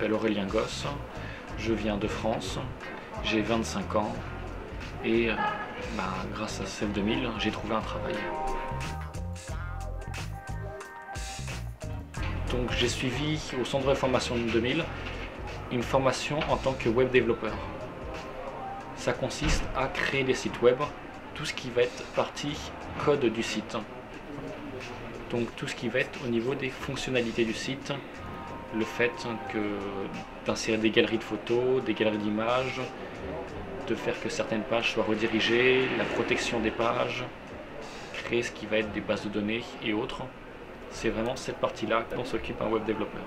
m'appelle Aurélien Gosse, je viens de France, j'ai 25 ans et grâce à CEF 2000, j'ai trouvé un travail. Donc j'ai suivi au centre de formation 2000 une formation en tant que web développeur. Ça consiste à créer des sites web, tout ce qui va être partie code du site. Donc tout ce qui va être au niveau des fonctionnalités du site, le fait d'insérer des galeries de photos, des galeries d'images, de faire que certaines pages soient redirigées, la protection des pages, créer ce qui va être des bases de données et autres. C'est vraiment cette partie-là dont s'occupe un web développeur.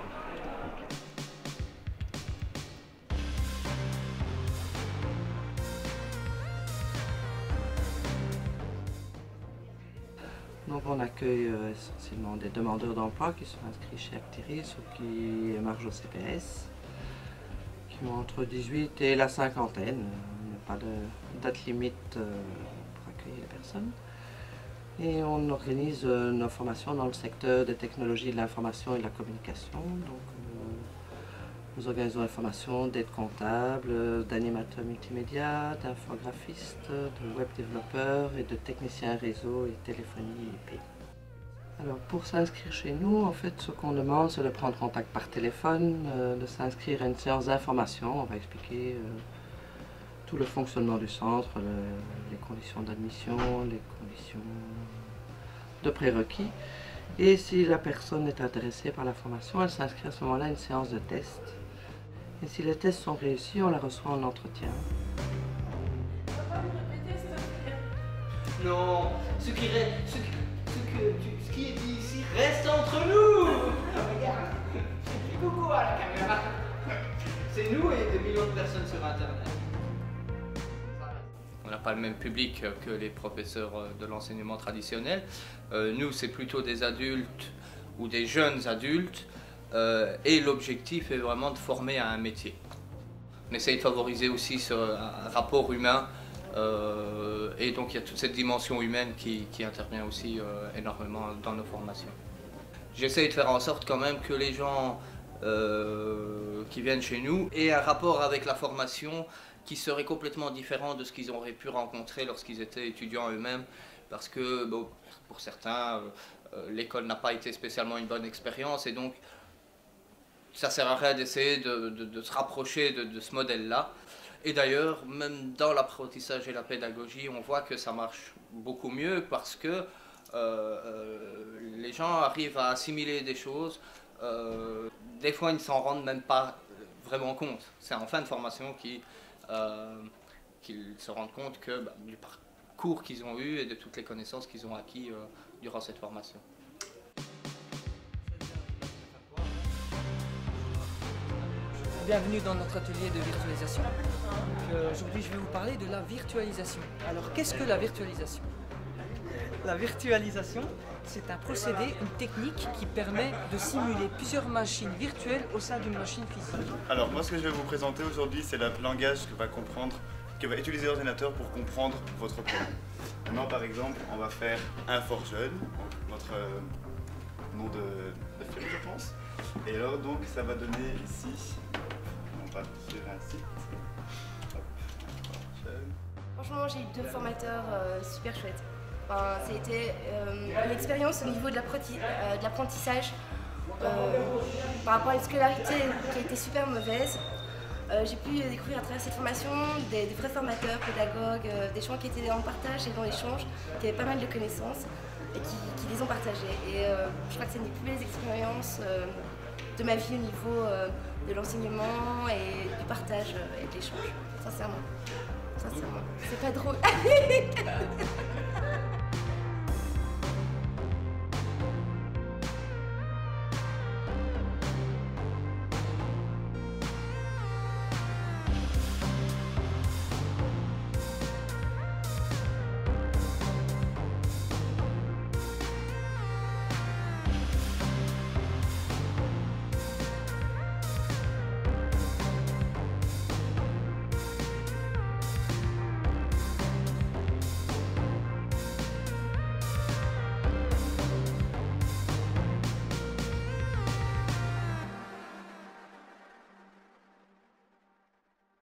Donc on accueille essentiellement des demandeurs d'emploi qui sont inscrits chez Actiris ou qui émargent au CPS, qui ont entre 18 et la cinquantaine. Il n'y a pas de date limite pour accueillir les personnes. Et on organise nos formations dans le secteur des technologies de l'information et de la communication. Donc, nous organisons des formations d'aide comptable, d'animateur multimédia, d'infographiste, de web développeur et de technicien réseau et téléphonie IP. Alors pour s'inscrire chez nous, en fait ce qu'on demande c'est de prendre contact par téléphone, de s'inscrire à une séance d'information. On va expliquer tout le fonctionnement du centre, les conditions d'admission, les conditions de prérequis. Et si la personne est intéressée par la formation, elle s'inscrit à ce moment-là à une séance de test. Et si les tests sont réussis, on la reçoit en entretien. Non, ce qui est dit ici reste entre nous. Regarde, dis coucou à la caméra. C'est nous et 2 millions de personnes sur Internet. On n'a pas le même public que les professeurs de l'enseignement traditionnel. Nous, c'est plutôt des adultes ou des jeunes adultes. Et l'objectif est vraiment de former à un métier. On essaye de favoriser aussi un rapport humain et donc il y a toute cette dimension humaine qui intervient aussi énormément dans nos formations. J'essaye de faire en sorte quand même que les gens qui viennent chez nous aient un rapport avec la formation qui serait complètement différent de ce qu'ils auraient pu rencontrer lorsqu'ils étaient étudiants eux-mêmes, parce que bon, pour certains, l'école n'a pas été spécialement une bonne expérience et donc ça sert à rien d'essayer de se rapprocher de ce modèle-là. Et d'ailleurs, même dans l'apprentissage et la pédagogie, on voit que ça marche beaucoup mieux parce que les gens arrivent à assimiler des choses. Des fois, ils ne s'en rendent même pas vraiment compte. C'est en fin de formation qu'ils se rendent compte que, du parcours qu'ils ont eu et de toutes les connaissances qu'ils ont acquis durant cette formation. Bienvenue dans notre atelier de virtualisation. Aujourd'hui, je vais vous parler de la virtualisation. Alors, qu'est-ce que la virtualisation? La virtualisation, c'est un procédé, une technique qui permet de simuler plusieurs machines virtuelles au sein d'une machine physique. Alors, moi, ce que je vais vous présenter aujourd'hui, c'est le langage que va utiliser l'ordinateur pour comprendre votre programme. Maintenant, par exemple, on va faire un for jeune, notre nom de film, je pense. Et alors, donc, ça va donner ici. On va sur un site. Hop, franchement, j'ai eu 2 formateurs super chouettes. Enfin, c'était une expérience au niveau de l'apprentissage par rapport à une scolarité qui a été super mauvaise. J'ai pu découvrir à travers cette formation des vrais formateurs, pédagogues, des gens qui étaient en partage et dans l'échange, qui avaient pas mal de connaissances et qui les ont partagées. Et je crois que c'est une des plus belles expériences de ma vie au niveau de l'enseignement et du partage et de l'échange, sincèrement. Sincèrement. C'est pas drôle.